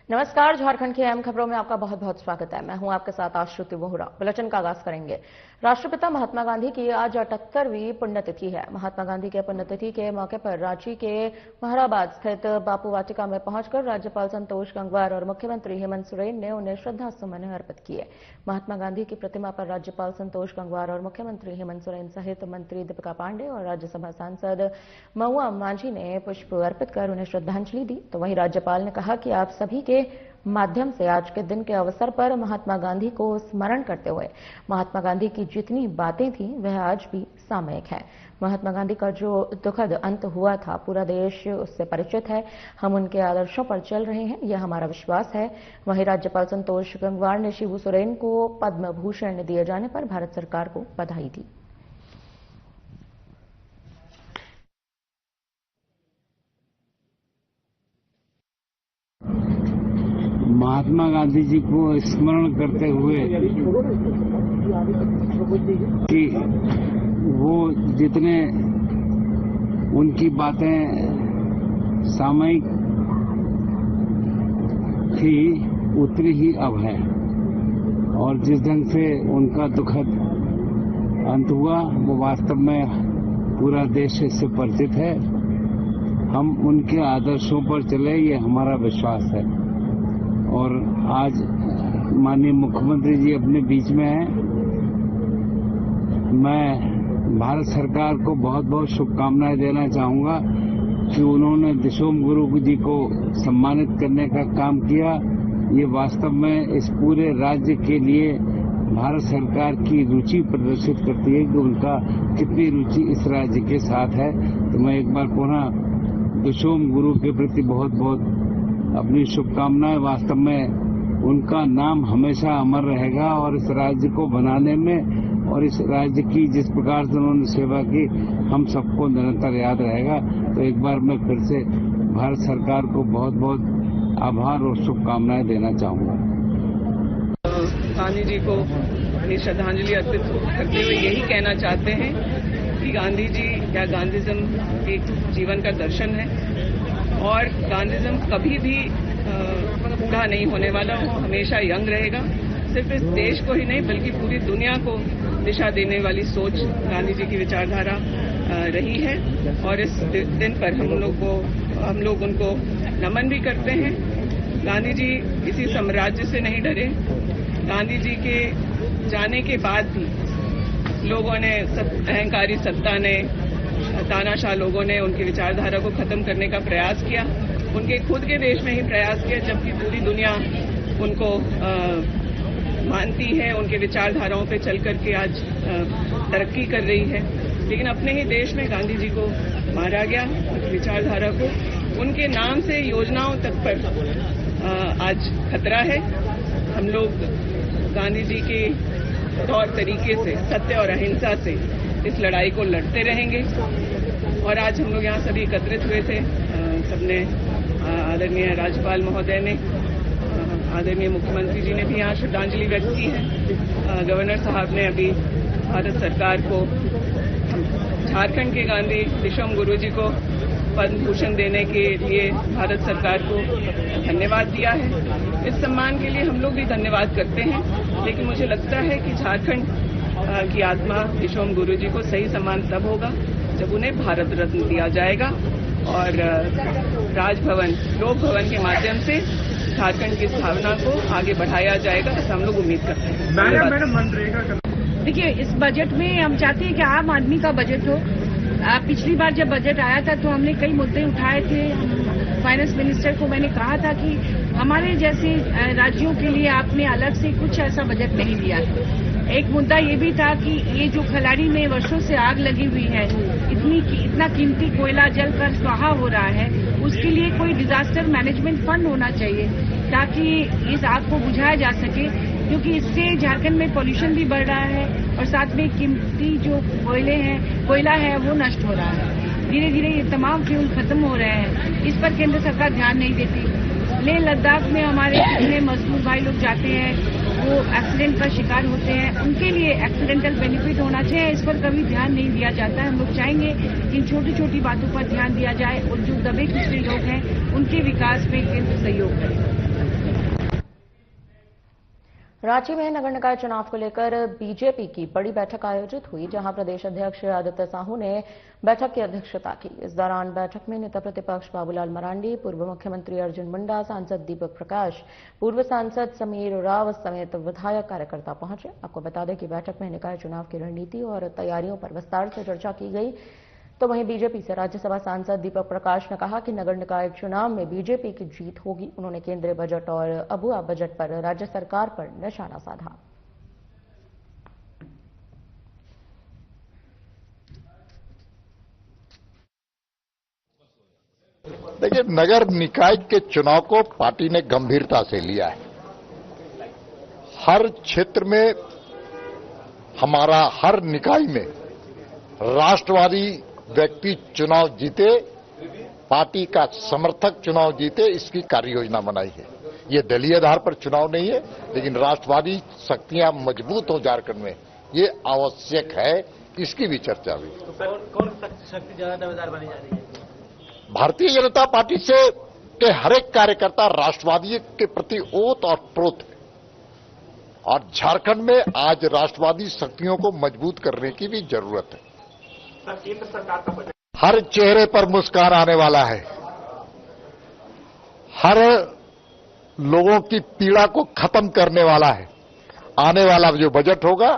नमस्कार, झारखंड की अहम खबरों में आपका बहुत बहुत स्वागत है। मैं हूं आपके साथ आश्रुति वोहरा। बुलेटिन का आगाज करेंगे। राष्ट्रपिता महात्मा गांधी की आज 78वीं पुण्यतिथि है। महात्मा गांधी के पुण्यतिथि के मौके पर रांची के महराबाद स्थित बापू वाटिका में पहुंचकर राज्यपाल संतोष गंगवार और मुख्यमंत्री हेमंत सोरेन ने उन्हें श्रद्धा सुमन अर्पित किए। महात्मा गांधी की प्रतिमा पर राज्यपाल संतोष गंगवार और मुख्यमंत्री हेमंत सोरेन सहित मंत्री दीपिका पांडे और राज्यसभा सांसद महुआ मांझी ने पुष्प अर्पित कर उन्हें श्रद्धांजलि दी। तो वहीं राज्यपाल ने कहा कि आप सभी के माध्यम से आज के दिन के अवसर पर महात्मा गांधी को स्मरण करते हुए महात्मा गांधी की जितनी बातें थीं वह आज भी सामयिक हैं। महात्मा गांधी का जो दुखद अंत हुआ था, पूरा देश उससे परिचित है। हम उनके आदर्शों पर चल रहे हैं, यह हमारा विश्वास है। वहीं राज्यपाल संतोष गंगवार ने शिबू सोरेन को पद्म भूषण दिए जाने पर भारत सरकार को बधाई दी। महात्मा गांधी जी को स्मरण करते हुए कि वो जितने उनकी बातें सामयिक थी उतनी ही अब है, और जिस ढंग से उनका दुखद अंत हुआ वो वास्तव में पूरा देश इससे परिचित है। हम उनके आदर्शों पर चले, ये हमारा विश्वास है। और आज माननीय मुख्यमंत्री जी अपने बीच में हैं। मैं भारत सरकार को बहुत बहुत शुभकामनाएं देना चाहूंगा कि उन्होंने दिशोम गुरु जी को सम्मानित करने का काम किया। ये वास्तव में इस पूरे राज्य के लिए भारत सरकार की रुचि प्रदर्शित करती है कि उनका कितनी रुचि इस राज्य के साथ है। तो मैं एक बार पुनः दिशोम गुरु के प्रति बहुत बहुत अपनी शुभकामनाएं। वास्तव में उनका नाम हमेशा अमर रहेगा और इस राज्य को बनाने में और इस राज्य की जिस प्रकार से उन्होंने सेवा की हम सबको निरंतर याद रहेगा। तो एक बार मैं फिर से भारत सरकार को बहुत बहुत आभार और शुभकामनाएं देना चाहूंगा। गांधी जी को अपनी श्रद्धांजलि अर्पित करते हुए यही कहना चाहते हैं कि गांधी जी या गांधीज्म एक जीवन का दर्शन है और गांधीज्म कभी भी बूढ़ा नहीं होने वाला, वो हमेशा यंग रहेगा। सिर्फ इस देश को ही नहीं बल्कि पूरी दुनिया को दिशा देने वाली सोच गांधी जी की विचारधारा रही है। और इस दिन पर हम लोग उनको नमन भी करते हैं। गांधी जी किसी साम्राज्य से नहीं डरे। गांधी जी के जाने के बाद भी लोगों ने, अहंकारी सत्ता ने, तानाशाह लोगों ने उनकी विचारधारा को खत्म करने का प्रयास किया। उनके खुद के देश में ही प्रयास किया, जबकि पूरी दुनिया उनको मानती है, उनके विचारधाराओं पे चल करके आज तरक्की कर रही है। लेकिन अपने ही देश में गांधी जी को मारा गया, उनकी विचारधारा को, उनके नाम से योजनाओं तक पर आज खतरा है। हम लोग गांधी जी के तौर तरीके से, सत्य और अहिंसा से इस लड़ाई को लड़ते रहेंगे। और आज हम लोग यहाँ सभी एकत्रित हुए थे। सबने, आदरणीय राज्यपाल महोदय ने, आदरणीय मुख्यमंत्री जी ने भी यहाँ श्रद्धांजलि व्यक्त की है। गवर्नर साहब ने अभी भारत सरकार को, झारखंड के गांधी दिशोम गुरु जी को पद्म भूषण देने के लिए भारत सरकार को धन्यवाद दिया है। इस सम्मान के लिए हम लोग भी धन्यवाद करते हैं। लेकिन मुझे लगता है कि झारखंड की आत्मा दिशोम गुरु जी को सही सम्मान तब होगा जब उन्हें भारत रत्न दिया जाएगा और राजभवन, लोक भवन के माध्यम से झारखंड की भावना को आगे बढ़ाया जाएगा, ऐसा हम लोग उम्मीद करते हैं। मैडम, मनरेगा देखिए, इस बजट में हम चाहते हैं कि आम आदमी का बजट हो। पिछली बार जब बजट आया था तो हमने कई मुद्दे उठाए थे। फाइनेंस मिनिस्टर को मैंने कहा था कि हमारे जैसे राज्यों के लिए आपने अलग से कुछ ऐसा बजट नहीं दिया। एक मुद्दा ये भी था कि ये जो खलाड़ी में वर्षों से आग लगी हुई है, इतना कीमती कोयला जलकर स्वाहा हो रहा है, उसके लिए कोई डिजास्टर मैनेजमेंट फंड होना चाहिए ताकि इस आग को बुझाया जा सके, क्योंकि इससे झारखंड में पॉल्यूशन भी बढ़ रहा है और साथ में कीमती जो कोयला है वो नष्ट हो रहा है। धीरे धीरे ये तमाम फ्यूल खत्म हो रहे हैं। इस पर केंद्र सरकार ध्यान नहीं देती। लेह लद्दाख में हमारे कितने मजदूर भाई लोग जाते हैं, वो एक्सीडेंट का शिकार होते हैं, उनके लिए एक्सीडेंटल बेनिफिट होना चाहिए। इस पर कभी ध्यान नहीं दिया जाता है। हम लोग चाहेंगे कि इन छोटी छोटी बातों पर ध्यान दिया जाए और जो दबे कुचले लोग हैं उनके विकास में केंद्र सहयोग करे। रांची में नगर निकाय चुनाव को लेकर बीजेपी की बड़ी बैठक आयोजित हुई, जहां प्रदेश अध्यक्ष आदित्य साहू ने बैठक की अध्यक्षता की। इस दौरान बैठक में नेता प्रतिपक्ष बाबूलाल मरांडी, पूर्व मुख्यमंत्री अर्जुन मुंडा, सांसद दीपक प्रकाश, पूर्व सांसद समीर उरांव समेत विधायक कार्यकर्ता पहुंचे। आपको बता दें कि बैठक में निकाय चुनाव की रणनीति और तैयारियों पर विस्तार से चर्चा की गई। तो वहीं बीजेपी से राज्यसभा सांसद दीपक प्रकाश ने कहा कि नगर निकाय चुनाव में बीजेपी की जीत होगी। उन्होंने केंद्रीय बजट और अबुआ बजट पर राज्य सरकार पर निशाना साधा। देखिए, नगर निकाय के चुनाव को पार्टी ने गंभीरता से लिया है। हर क्षेत्र में हमारा हर निकाय में राष्ट्रवादी व्यक्ति चुनाव जीते, पार्टी का समर्थक चुनाव जीते, इसकी कार्य योजना बनाई है। ये दलीय आधार पर चुनाव नहीं है, लेकिन राष्ट्रवादी शक्तियां मजबूत हो झारखंड में, ये आवश्यक है, इसकी भी चर्चा हुई। तो कौन शक्ति ज्यादा दावेदार बनी जा रही है? भारतीय जनता पार्टी से के हर एक कार्यकर्ता राष्ट्रवादी के प्रति ओत और प्रोत है, और झारखंड में आज राष्ट्रवादी शक्तियों को मजबूत करने की भी जरूरत है। केंद्र सरकार का बजट हर चेहरे पर मुस्कान आने वाला है। हर लोगों की पीड़ा को खत्म करने वाला है। आने वाला जो बजट होगा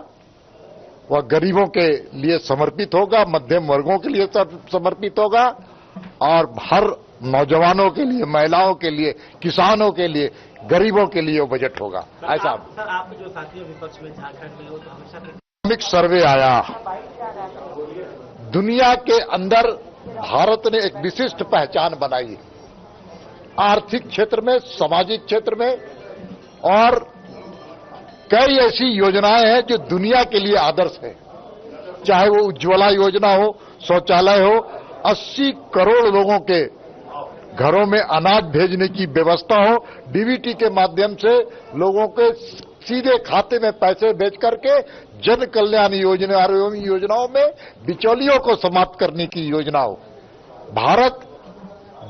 वह गरीबों के लिए समर्पित होगा, मध्यम वर्गों के लिए समर्पित होगा, और हर नौजवानों के लिए, महिलाओं के लिए, किसानों के लिए, गरीबों के लिए वो बजट होगा। ऐसा सर, आप जो साथी विपक्ष में झारखंड में, वो तो हमेशा इकोनॉमिक सर्वे आया, दुनिया के अंदर भारत ने एक विशिष्ट पहचान बनाई, आर्थिक क्षेत्र में, सामाजिक क्षेत्र में, और कई ऐसी योजनाएं हैं जो दुनिया के लिए आदर्श है। चाहे वो उज्ज्वला योजना हो, शौचालय हो, 80 करोड़ लोगों के घरों में अनाज भेजने की व्यवस्था हो, डीबीटी के माध्यम से लोगों के सीधे खाते में पैसे भेज करके जन कल्याण योजनाओं में बिचौलियों को समाप्त करने की योजना हो। भारत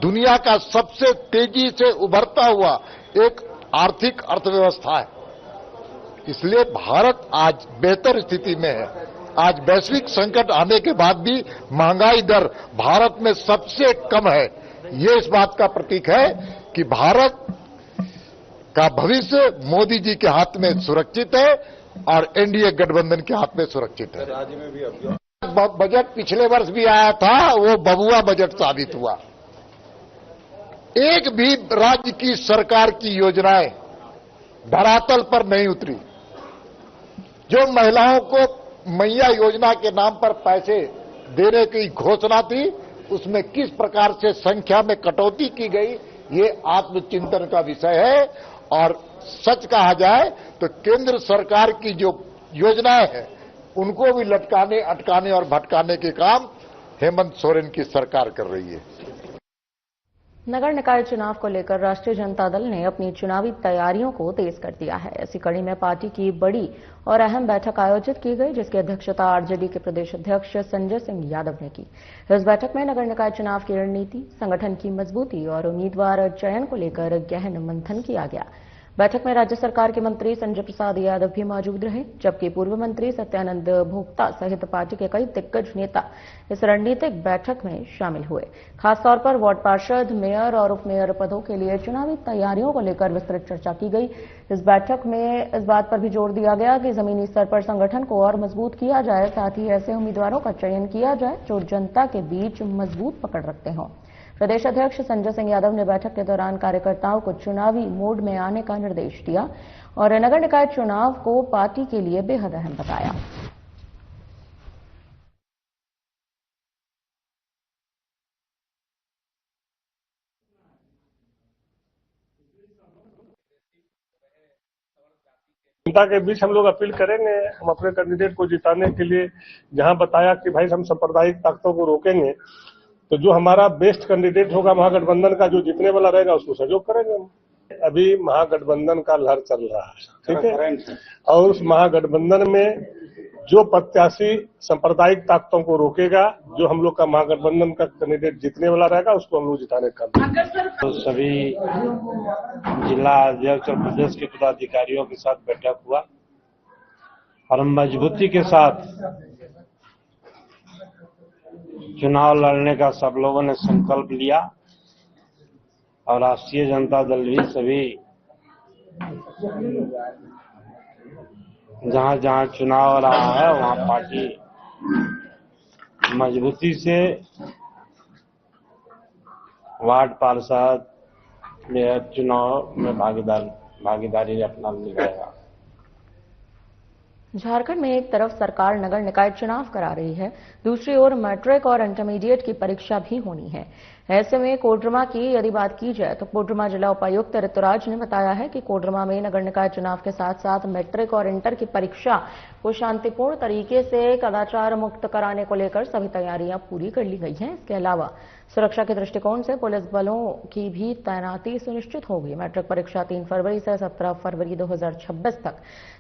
दुनिया का सबसे तेजी से उभरता हुआ एक आर्थिक अर्थव्यवस्था है, इसलिए भारत आज बेहतर स्थिति में है। आज वैश्विक संकट आने के बाद भी महंगाई दर भारत में सबसे कम है। ये इस बात का प्रतीक है कि भारत का भविष्य मोदी जी के हाथ में सुरक्षित है और एनडीए गठबंधन के हाथ में सुरक्षित है। राज्य में भी बजट पिछले वर्ष भी आया था, वो बबुआ बजट साबित हुआ। एक भी राज्य की सरकार की योजनाएं धरातल पर नहीं उतरी। जो महिलाओं को मैया योजना के नाम पर पैसे देने की घोषणा थी, उसमें किस प्रकार से संख्या में कटौती की गई, ये आत्मचिंतन का विषय है। और सच कहा जाए तो केंद्र सरकार की जो योजनाएं हैं, उनको भी लटकाने, अटकाने और भटकाने के काम हेमंत सोरेन की सरकार कर रही है। नगर निकाय चुनाव को लेकर राष्ट्रीय जनता दल ने अपनी चुनावी तैयारियों को तेज कर दिया है। इसी कड़ी में पार्टी की बड़ी और अहम बैठक आयोजित की गई, जिसकी अध्यक्षता आरजेडी के प्रदेश अध्यक्ष संजय सिंह यादव ने की। इस बैठक में नगर निकाय चुनाव की रणनीति, संगठन की मजबूती और उम्मीदवार चयन को लेकर गहन मंथन किया गया। बैठक में राज्य सरकार के मंत्री संजय प्रसाद यादव भी मौजूद रहे, जबकि पूर्व मंत्री सत्यानंद भोक्ता सहित पार्टी के कई दिग्गज नेता इस रणनीतिक बैठक में शामिल हुए। खासतौर पर वार्ड पार्षद, मेयर और उप मेयर पदों के लिए चुनावी तैयारियों को लेकर विस्तृत चर्चा की गई। इस बैठक में इस बात पर भी जोर दिया गया कि जमीनी स्तर पर संगठन को और मजबूत किया जाए, साथ ही ऐसे उम्मीदवारों का चयन किया जाए जो जनता के बीच मजबूत पकड़ रखते हों। प्रदेश अध्यक्ष संजय सिंह यादव ने बैठक के दौरान कार्यकर्ताओं को चुनावी मोड में आने का निर्देश दिया और नगर निकाय चुनाव को पार्टी के लिए बेहद अहम बताया। जनता के बीच हम लोग अपील करेंगे। हम अपने कैंडिडेट को जिताने के लिए जहां बताया कि भाई हम सांप्रदायिक ताकतों को रोकेंगे, तो जो हमारा बेस्ट कैंडिडेट होगा महागठबंधन का, जो जीतने वाला रहेगा, उसको सहयोग करेंगे हम। अभी महागठबंधन का लहर चल रहा है, ठीक है, और उस महागठबंधन में जो प्रत्याशी सांप्रदायिक ताकतों को रोकेगा, जो हम लोग का महागठबंधन का कैंडिडेट जीतने वाला रहेगा, उसको हम लोग जिताने का काम। तो सभी जिला अध्यक्ष और प्रदेश के पदाधिकारियों के साथ बैठक हुआ और मजबूती के साथ चुनाव लड़ने का सब लोगों ने संकल्प लिया और राष्ट्रीय जनता दल भी सभी जहां जहां चुनाव रहा है वहां पार्टी मजबूती से वार्ड पार्षद मेयर चुनाव में भागीदारी अपना निभाएगा। झारखंड में एक तरफ सरकार नगर निकाय चुनाव करा रही है, दूसरी ओर मैट्रिक और इंटरमीडिएट की परीक्षा भी होनी है। ऐसे में कोडरमा की यदि बात की जाए तो कोडरमा जिला उपायुक्त ऋतुराज ने बताया है कि कोडरमा में नगर निकाय चुनाव के साथ साथ मैट्रिक और इंटर की परीक्षा को शांतिपूर्ण तरीके से कदाचार मुक्त कराने को लेकर सभी तैयारियां पूरी कर ली गई हैं। इसके अलावा सुरक्षा के दृष्टिकोण से पुलिस बलों की भी तैनाती सुनिश्चित होगी। मैट्रिक परीक्षा 3 फरवरी से 17 फरवरी 2026 तक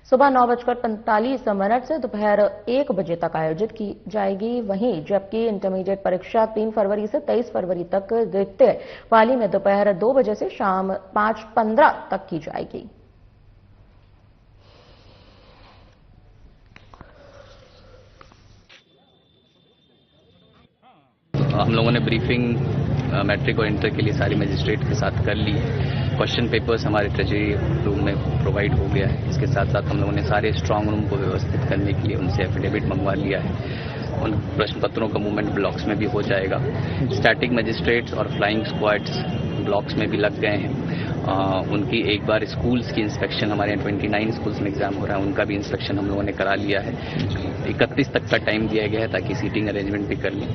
सुबह 9:45 से दोपहर 1 बजे तक आयोजित की जाएगी। वहीं जबकि इंटरमीडिएट परीक्षा 3 फरवरी से 23 फरवरी तक द्वितीय पाली में दोपहर 2 बजे से शाम 5:15 तक की जाएगी। हम लोगों ने ब्रीफिंग मैट्रिक और इंटर के लिए सारी मजिस्ट्रेट के साथ कर ली है। क्वेश्चन पेपर्स हमारे ट्रेजरी रूम में प्रोवाइड हो गया है। इसके साथ साथ हम लोगों ने सारे स्ट्रांग रूम को व्यवस्थित करने के लिए उनसे एफिडेविट मंगवा लिया है। उन प्रश्न पत्रों का मूवमेंट ब्लॉक्स में भी हो जाएगा। स्टैटिक मजिस्ट्रेट्स और फ्लाइंग स्क्वाड्स ब्लॉक्स में भी लग गए हैं। उनकी एक बार स्कूल्स की इंस्पेक्शन, हमारे यहाँ 29 स्कूल्स में एग्जाम हो रहा है, उनका भी इंस्पेक्शन हम लोगों ने करा लिया है। 31 तक का टाइम दिया गया है ताकि सीटिंग अरेंजमेंट भी कर लें।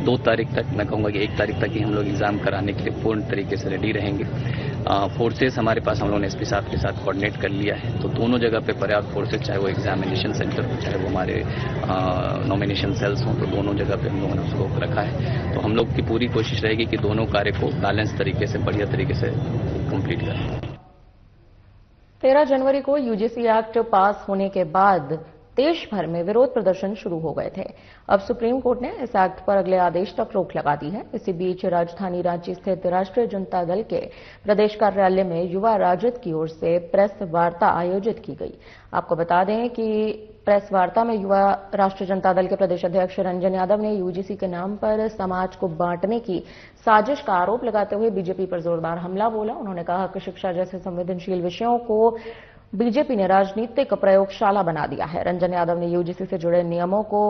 2 तारीख तक, मैं कहूँगा कि 1 तारीख तक ही हम लोग एग्जाम कराने के लिए पूर्ण तरीके से रेडी रहेंगे। फोर्सेस हमारे पास हम लोगों ने एसपी साहब के साथ कोऑर्डिनेट कर लिया है, तो दोनों जगह पे पर्याप्त फोर्सेस, चाहे वो एग्जामिनेशन सेंटर हो, चाहे वो हमारे नॉमिनेशन सेल्स हों, तो दोनों जगह पे हम लोगों ने उसको रखा है। तो हम लोग की पूरी कोशिश रहेगी कि दोनों कार्य को बैलेंस तरीके से, बढ़िया तरीके से कंप्लीट करें। 13 जनवरी को यूजीसी एक्ट पास होने के बाद देश भर में विरोध प्रदर्शन शुरू हो गए थे। अब सुप्रीम कोर्ट ने इस एक्ट पर अगले आदेश तक रोक लगा दी है। इसी बीच राजधानी रांची स्थित राष्ट्रीय जनता दल के प्रदेश कार्यालय में युवा राजद की ओर से प्रेस वार्ता आयोजित की गई। आपको बता दें कि प्रेस वार्ता में युवा राष्ट्रीय जनता दल के प्रदेश अध्यक्ष रंजन यादव ने यूजीसी के नाम पर समाज को बांटने की साजिश का आरोप लगाते हुए बीजेपी पर जोरदार हमला बोला। उन्होंने कहा कि शिक्षा जैसे संवेदनशील विषयों को बीजेपी ने राजनीतिक प्रयोगशाला बना दिया है। रंजन यादव ने यूजीसी से जुड़े नियमों को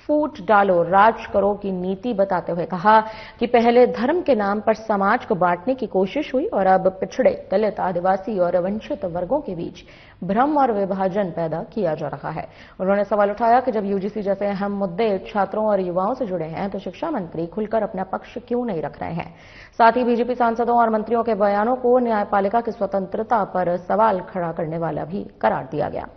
फूट डालो राज करो की नीति बताते हुए कहा कि पहले धर्म के नाम पर समाज को बांटने की कोशिश हुई और अब पिछड़े, दलित, आदिवासी और वंचित वर्गों के बीच भ्रम और विभाजन पैदा किया जा रहा है। उन्होंने सवाल उठाया कि जब यूजीसी जैसे अहम मुद्दे छात्रों और युवाओं से जुड़े हैं तो शिक्षा मंत्री खुलकर अपना पक्ष क्यों नहीं रख रहे हैं। साथ ही बीजेपी सांसदों और मंत्रियों के बयानों को न्यायपालिका की स्वतंत्रता पर सवाल खड़ा करने वाला भी करार दिया गया।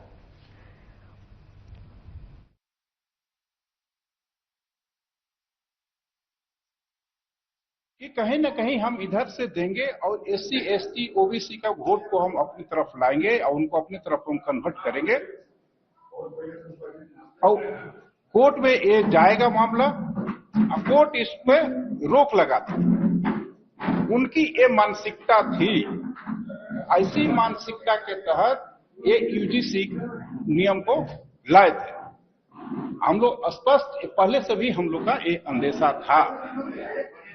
कि कहीं न कहीं हम इधर से देंगे और एससी, एसटी, ओबीसी का वोट को हम अपनी तरफ लाएंगे और उनको अपनी तरफ हम कन्वर्ट करेंगे और कोर्ट में ये जाएगा मामला, कोर्ट इस पे रोक लगा देगा। उनकी ये मानसिकता थी, ऐसी मानसिकता के तहत ये यूजीसी नियम को लाए थे। हम लोग स्पष्ट पहले से भी हम लोग का ये अंदेशा था।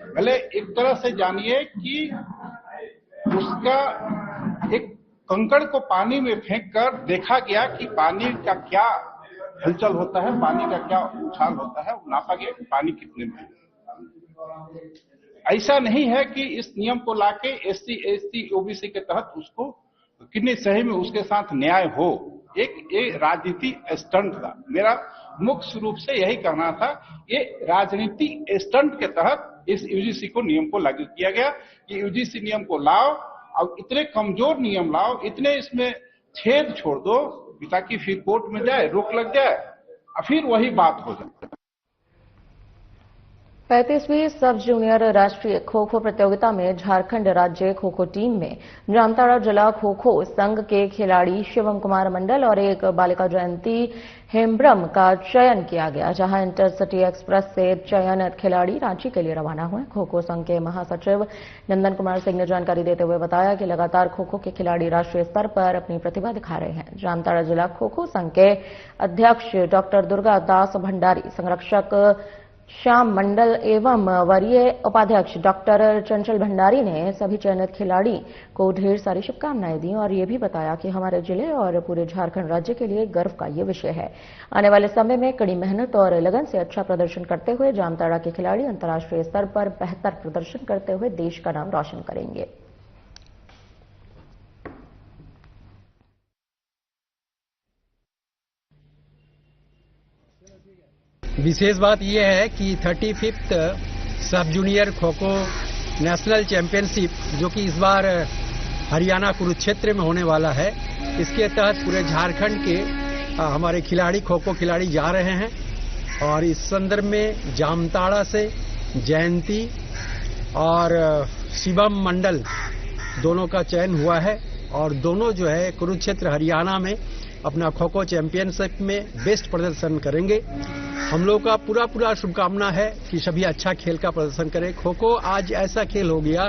पहले एक तरह से जानिए कि उसका एक कंकड़ को पानी में फेंक कर देखा गया कि पानी का क्या हलचल होता है, पानी का क्या उछाल होता है, नापा गया पानी कितने में। ऐसा नहीं है कि इस नियम को लाके एससी, एसटी, ओबीसी के तहत उसको कितने सही में उसके साथ न्याय हो। एक राजनीति स्टंट था। मेरा मुख्य रूप से यही कहना था, ये राजनीति स्टंट के तहत इस यूजीसी को नियम को लागू किया गया कि यूजीसी नियम को लाओ और इतने कमजोर नियम लाओ, इतने इसमें छेद छोड़ दो ताकि फिर कोर्ट में जाए, रोक लग जाए और फिर वही बात हो जाए। 35वीं सब जूनियर राष्ट्रीय खो खो प्रतियोगिता में झारखंड राज्य खो खो टीम में जामताड़ा जिला खो खो संघ के खिलाड़ी शिवम कुमार मंडल और एक बालिका जयंती हेम्ब्रम का चयन किया गया, जहां इंटरसिटी एक्सप्रेस से चयनित खिलाड़ी रांची के लिए रवाना हुए। खो खो संघ के महासचिव नंदन कुमार सिंह ने जानकारी देते हुए बताया कि लगातार खो खो के खिलाड़ी राष्ट्रीय स्तर पर अपनी प्रतिभा दिखा रहे हैं। जामताड़ा जिला खो खो संघ के अध्यक्ष डॉक्टर दुर्गा दास भंडारी, संरक्षक श्याम मंडल एवं वरीय उपाध्यक्ष डॉक्टर चंचल भंडारी ने सभी चयनित खिलाड़ी को ढेर सारी शुभकामनाएं दी और ये भी बताया कि हमारे जिले और पूरे झारखंड राज्य के लिए गर्व का ये विषय है। आने वाले समय में कड़ी मेहनत और लगन से अच्छा प्रदर्शन करते हुए जामताड़ा के खिलाड़ी अंतर्राष्ट्रीय स्तर पर बेहतर प्रदर्शन करते हुए देश का नाम रोशन करेंगे। विशेष बात यह है कि 35th सब junior kho kho national championship, जो कि इस बार हरियाणा कुरुक्षेत्र में होने वाला है, इसके तहत पूरे झारखंड के हमारे खिलाड़ी खो खो खिलाड़ी जा रहे हैं। और इस संदर्भ में जामताड़ा से जयंती और शिवम मंडल दोनों का चयन हुआ है और दोनों जो है कुरुक्षेत्र हरियाणा में अपना खो खो चैंपियनशिप में बेस्ट प्रदर्शन करेंगे। हम लोग का पूरा शुभकामना है कि सभी अच्छा खेल का प्रदर्शन करें। खो खो आज ऐसा खेल हो गया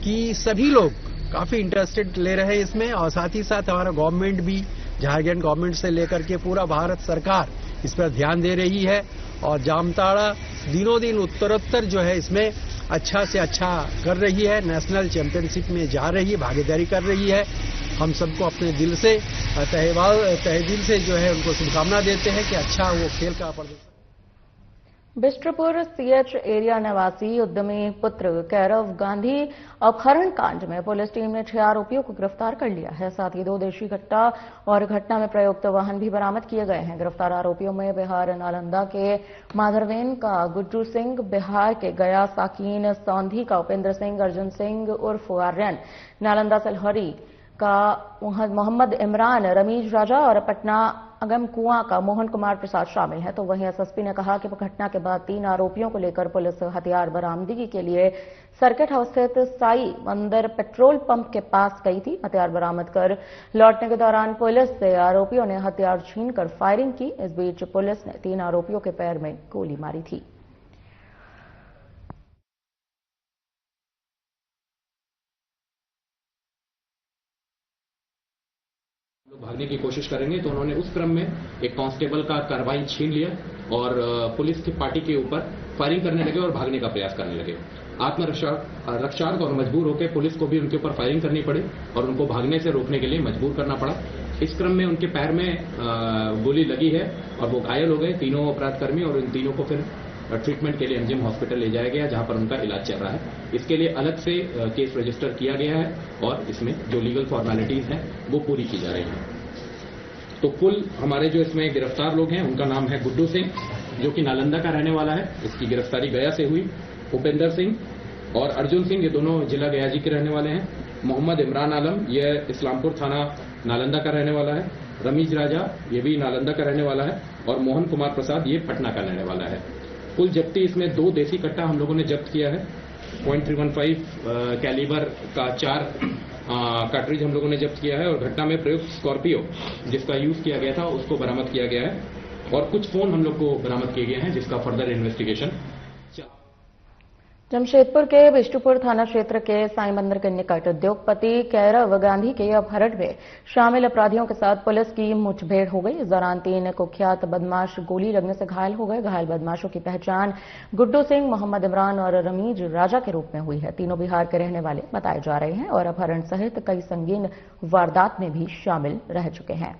कि सभी लोग काफी इंटरेस्टेड ले रहे हैं इसमें, और साथ ही साथ हमारा गवर्नमेंट भी, झारखंड गवर्नमेंट से लेकर के पूरा भारत सरकार इस पर ध्यान दे रही है। और जामताड़ा दिनों दिन उत्तरोत्तर जो है इसमें अच्छा से अच्छा कर रही है, नेशनल चैंपियनशिप में जा रही है, भागीदारी कर रही है। हम सबको अपने दिल से तहे दिल से जो है उनको शुभकामना देते हैं कि अच्छा वो खेल का प्रदर्शन। बिष्ट्रपुर सीएच एरिया निवासी उद्यमी पुत्र कैरव गांधी अपहरण कांड में पुलिस टीम ने 6 आरोपियों को गिरफ्तार कर लिया है। साथ ही 2 देशी कट्टा और घटना में प्रयुक्त वाहन भी बरामद किए गए हैं। गिरफ्तार आरोपियों में बिहार नालंदा के माधरवेन का गुड्डू सिंह, बिहार के गया साकीन सौंधी का उपेंद्र सिंह, अर्जुन सिंह उर्फ आर्यन, नालंदा सलहरी का मोहम्मद इमरान, रमीज राजा और पटना अगम कुआं का मोहन कुमार प्रसाद शामिल है। तो वहीं एसएसपी ने कहा कि घटना के बाद 3 आरोपियों को लेकर पुलिस हथियार बरामदगी के लिए सर्किट हाउस स्थित साई मंदिर पेट्रोल पंप के पास गई थी। हथियार बरामद कर लौटने के दौरान पुलिस से आरोपियों ने हथियार छीनकर फायरिंग की। इस बीच पुलिस ने 3 आरोपियों के पैर में गोली मारी थी। भागने की कोशिश करेंगे तो उन्होंने उस क्रम में एक कांस्टेबल का कार्बाइन छीन लिया और पुलिस की पार्टी के ऊपर फायरिंग करने लगे और भागने का प्रयास करने लगे। आत्मरक्षार्थ और मजबूर होकर पुलिस को भी उनके ऊपर फायरिंग करनी पड़ी और उनको भागने से रोकने के लिए मजबूर करना पड़ा। इस क्रम में उनके पैर में गोली लगी है और वो घायल हो गए, तीनों अपराधकर्मी, और इन तीनों को फिर ट्रीटमेंट के लिए एमजीएम हॉस्पिटल ले जाया गया, जहां पर उनका इलाज चल रहा है। इसके लिए अलग से केस रजिस्टर किया गया है और इसमें जो लीगल फॉर्मेलिटीज हैं वो पूरी की जा रही हैं। तो कुल हमारे जो इसमें गिरफ्तार लोग हैं उनका नाम है गुड्डू सिंह, जो कि नालंदा का रहने वाला है, इसकी गिरफ्तारी गया से हुई। उपेंद्र सिंह और अर्जुन सिंह, ये दोनों जिला गया जी के रहने वाले हैं। मोहम्मद इमरान आलम, ये इस्लामपुर थाना नालंदा का रहने वाला है। रमीज राजा, ये भी नालंदा का रहने वाला है। और मोहन कुमार प्रसाद, ये पटना का रहने वाला है। कुल जब्ती इसमें 2 देसी कट्टा हम लोगों ने जब्त किया है। .315 कैलिबर का 4 कार्ट्रिज हम लोगों ने जब्त किया है और घटना में प्रयुक्त स्कॉर्पियो जिसका यूज किया गया था उसको बरामद किया गया है और कुछ फोन हम लोग को बरामद किए गए हैं, जिसका फर्दर इन्वेस्टिगेशन। जमशेदपुर के बिष्ट्रपुर थाना क्षेत्र के साई मंदिर के निकट उद्योगपति कैरव गांधी के अपहरण में शामिल अपराधियों के साथ पुलिस की मुठभेड़ हो गई। इस दौरान 3 कुख्यात बदमाश गोली लगने से घायल हो गए। घायल बदमाशों की पहचान गुड्डू सिंह, मोहम्मद इमरान और रमीज राजा के रूप में हुई है। तीनों बिहार के रहने वाले बताए जा रहे हैं और अपहरण सहित कई संगीन वारदात में भी शामिल रह चुके हैं।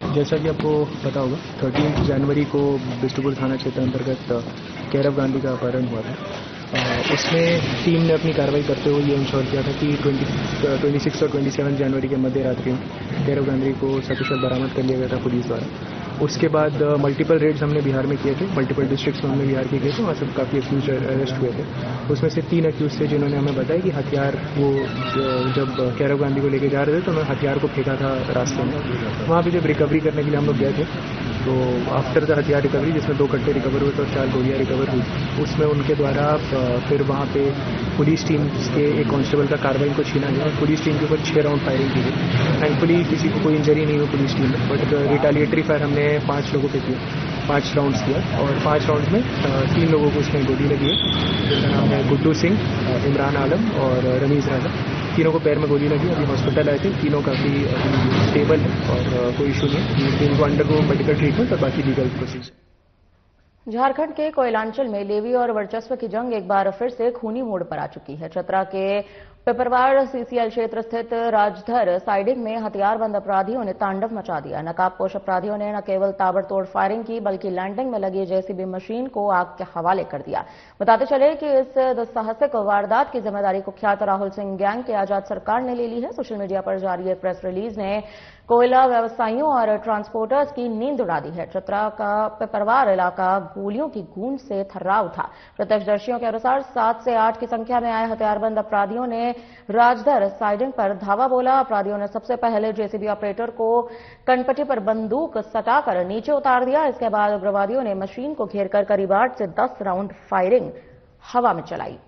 जैसा कि आपको पता होगा 13 जनवरी को बिष्ट्रपुर थाना क्षेत्र अंतर्गत कैरव गांधी का अपहरण हुआ था। उसमें टीम ने अपनी कार्रवाई करते हुए ये इंश्योर किया था कि 26 और 27 जनवरी के मध्य रात्रि में कैरव गांधी को सकुशल बरामद कर लिया गया था पुलिस द्वारा। उसके बाद मल्टीपल रेड्स हमने बिहार में किए थे, मल्टीपल डिस्ट्रिक्ट्स में हमने बिहार के किए थे, वहाँ सब काफ़ी अक्यूज अरेस्ट हुए थे। उसमें से 3 अक्यूज थे जिन्होंने हमें बताया कि हथियार वो जब कैरव गांधी को लेके जा रहे थे तो उन्होंने हथियार को फेंका था रास्ते में। वहाँ पे जब रिकवरी करने के लिए हम लोग गए थे तो आफ्टर द हथियार रिकवरी, जिसमें 2 कट्टे रिकवर हुए थे और 4 गोलियाँ रिकवर हुई, उसमें उनके द्वारा फिर वहाँ पे पुलिस टीम के एक कांस्टेबल का कार्बाइन को छीना गया। पुलिस टीम के ऊपर 6 राउंड फायरिंग की गई। थैंकफुली किसी को कोई इंजरी नहीं हुई पुलिस टीम में, बट रिटेलिएटरी फायर हमने 5 लोगों पे किया, 5 राउंड्स किया और 5 राउंड्स में 3 लोगों को उसमें गोली लगी है, जिनका नाम है गुड्डू सिंह, इमरान आलम और रमीज राजा। तीनों को पैर में गोली लगी, अभी हॉस्पिटल आए थे, तीनों काफ़ी स्टेबल है और कोई इशू नहीं। इनको अंडरगो मेडिकल ट्रीटमेंट और बाकी लीगल प्रोसीजर। झारखंड के कोयलांचल में लेवी और वर्चस्व की जंग एक बार फिर से खूनी मोड़ पर आ चुकी है। चतरा के पिपरवाड़ सीसीएल क्षेत्र स्थित राजधर साइडिंग में हथियारबंद अपराधियों ने तांडव मचा दिया। नकाबपोश अपराधियों ने न केवल ताबड़तोड़ फायरिंग की बल्कि लैंडिंग में लगी जेसीबी मशीन को आग के हवाले कर दिया। बताते चले कि इस दुस्साहसिक वारदात की जिम्मेदारी कुख्यात राहुल सिंह गैंग के आजाद सरकार ने ले ली है। सोशल मीडिया पर जारी एक प्रेस रिलीज ने कोयला व्यवसायियों और ट्रांसपोर्टर्स की नींद उड़ा दी है। चतरा का पिपरवाड़ इलाका गोलियों की गूंज से थर्रा उठा। प्रत्यक्षदर्शियों के अनुसार 7 से 8 की संख्या में आए हथियारबंद अपराधियों ने राजधर साइडिंग पर धावा बोला। अपराधियों ने सबसे पहले जेसीबी ऑपरेटर को कनपटी पर बंदूक सटाकर नीचे उतार दिया। इसके बाद उग्रवादियों ने मशीन को घेरकर करीब 8 से 10 राउंड फायरिंग हवा में चलाई।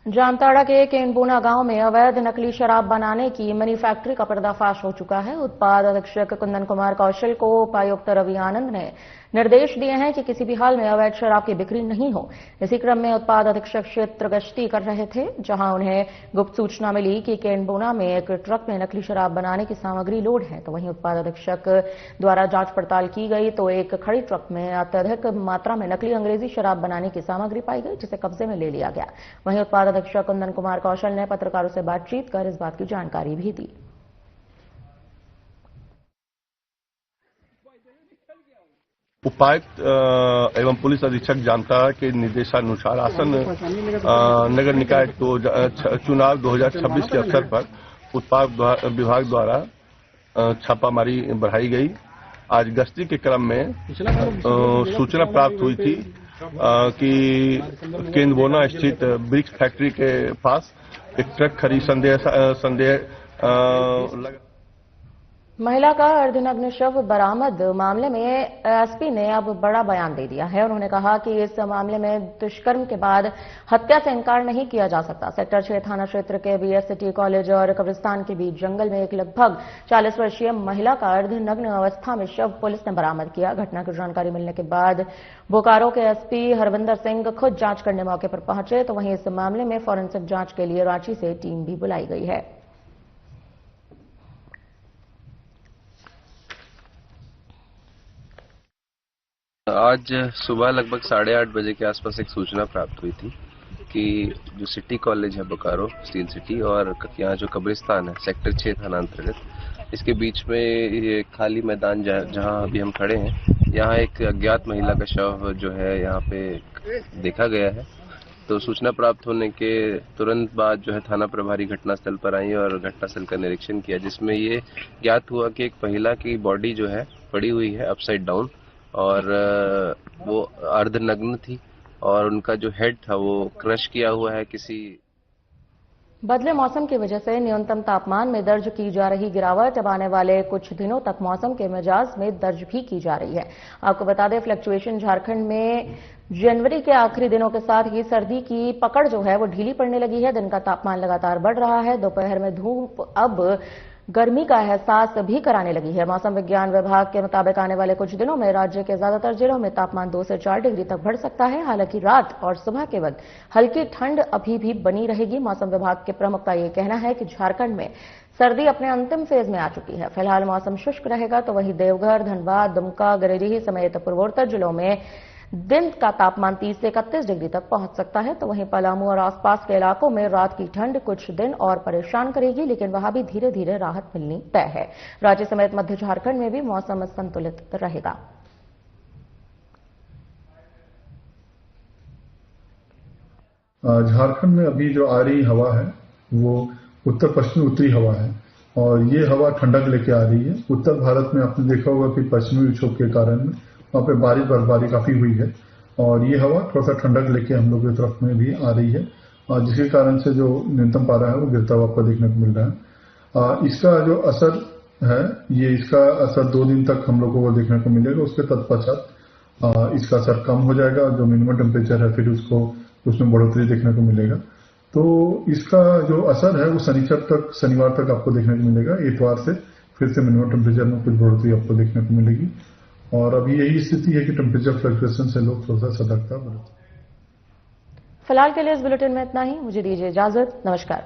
जामताड़ा के केनबोना गांव में अवैध नकली शराब बनाने की मिनी फैक्ट्री का पर्दाफाश हो चुका है। उत्पाद अधीक्षक कुंदन कुमार कौशल को उपायुक्त रवि आनंद ने निर्देश दिए हैं कि किसी भी हाल में अवैध शराब की बिक्री नहीं हो। इसी क्रम में उत्पाद अधीक्षक क्षेत्र गश्ती कर रहे थे, जहां उन्हें गुप्त सूचना मिली कि केनबोना में एक ट्रक में नकली शराब बनाने की सामग्री लोड है। तो वहीं उत्पाद अधीक्षक द्वारा जांच पड़ताल की गई तो एक खड़ी ट्रक में अत्यधिक मात्रा में नकली अंग्रेजी शराब बनाने की सामग्री पाई गई, जिसे कब्जे में ले लिया गया। वहीं उत्पाद अधीक्षक कुंदन कुमार कौशल ने पत्रकारों से बातचीत कर इस बात की जानकारी भी दी। उपायुक्त एवं पुलिस अधीक्षक जामताड़ा के निर्देशानुसार आसन नगर निकाय चुनाव 2026 के अवसर पर उत्पाद विभाग द्वारा छापामारी बढ़ाई गई। आज गश्ती के क्रम में सूचना प्राप्त हुई थी कि केंद्रबोना स्थित ब्रिक्स फैक्ट्री के पास एक ट्रक खड़ी संदेह महिला का अर्धनग्न शव बरामद मामले में एसपी ने अब बड़ा बयान दे दिया है। उन्होंने कहा कि इस मामले में दुष्कर्म के बाद हत्या से इनकार नहीं किया जा सकता। सेक्टर 6 थाना क्षेत्र के बीएससिटी कॉलेज और कब्रिस्तान के बीच जंगल में एक लगभग 40 वर्षीय महिला का अर्धनग्न अवस्था में शव पुलिस ने बरामद किया। घटना की जानकारी मिलने के बाद बोकारो के एसपी हरविंदर सिंह खुद जांच करने मौके पर पहुंचे। तो वहीं इस मामले में फॉरेंसिक जांच के लिए रांची से टीम भी बुलाई गई है। आज सुबह लगभग 8:30 बजे के आसपास एक सूचना प्राप्त हुई थी कि जो सिटी कॉलेज है बोकारो स्टील सिटी और यहाँ जो कब्रिस्तान है सेक्टर 6 थाना अंतर्गत, इसके बीच में ये खाली मैदान जहाँ अभी हम खड़े हैं, यहाँ एक अज्ञात महिला का शव जो है यहाँ पे देखा गया है। तो सूचना प्राप्त होने के तुरंत बाद जो है थाना प्रभारी घटनास्थल पर आई और घटनास्थल का निरीक्षण किया, जिसमें ये ज्ञात हुआ कि एक महिला की बॉडी जो है पड़ी हुई है अपसाइड डाउन और वो अर्धनग्न थी और उनका जो हेड था वो क्रश किया हुआ है किसी। बदले मौसम की वजह से न्यूनतम तापमान में दर्ज की जा रही गिरावट अब आने वाले कुछ दिनों तक मौसम के मिजाज में दर्ज भी की जा रही है। आपको बता दें, फ्लक्चुएशन झारखंड में जनवरी के आखिरी दिनों के साथ ही सर्दी की पकड़ जो है वो ढीली पड़ने लगी है। दिन का तापमान लगातार बढ़ रहा है। दोपहर में धूप अब गर्मी का एहसास भी कराने लगी है। मौसम विज्ञान विभाग के मुताबिक आने वाले कुछ दिनों में राज्य के ज्यादातर जिलों में तापमान 2 से 4 डिग्री तक बढ़ सकता है। हालांकि रात और सुबह के वक्त हल्की ठंड अभी भी बनी रहेगी। मौसम विभाग के प्रमुख का यह कहना है कि झारखंड में सर्दी अपने अंतिम फेज में आ चुकी है। फिलहाल मौसम शुष्क रहेगा। तो वहीं देवघर, धनबाद, दुमका, गिरिडीह समेत पूर्वोत्तर जिलों में दिन का तापमान 30 से 31 डिग्री तक पहुंच सकता है। तो वहीं पलामू और आसपास के इलाकों में रात की ठंड कुछ दिन और परेशान करेगी, लेकिन वहां भी धीरे धीरे राहत मिलनी तय है। राज्य समेत मध्य झारखंड में भी मौसम संतुलित रहेगा। झारखंड में अभी जो आ रही हवा है वो उत्तर पश्चिमी उत्तरी हवा है और ये हवा ठंडक लेके आ रही है। उत्तर भारत में आपने देखा होगा कि पश्चिमी विक्षोभ के कारण वहाँ पे बारिश बर्फबारी काफी हुई है और ये हवा थोड़ा सा ठंडक लेके हम लोग की तरफ में भी आ रही है और जिसके कारण से जो न्यूनतम पारा है वो गिरता हुआ आपको देखने को मिल रहा है। इसका जो असर है ये इसका असर 2 दिन तक हम लोगों को देखने को मिलेगा। उसके तत्पश्चात इसका असर कम हो जाएगा। जो मिनिमम टेम्परेचर है फिर उसमें बढ़ोतरी देखने को मिलेगा। तो इसका जो असर है वो शनिवार तक आपको देखने को मिलेगा। इतवार से फिर से मिनिमम टेम्परेचर में कुछ बढ़ोतरी आपको देखने को मिलेगी और अभी यही स्थिति है कि टेम्परेचर फ्लक्चुएशन से लोग थोड़ा सा सतर्कता बरतें। फिलहाल के लिए इस बुलेटिन में इतना ही। मुझे दीजिए इजाजत। नमस्कार।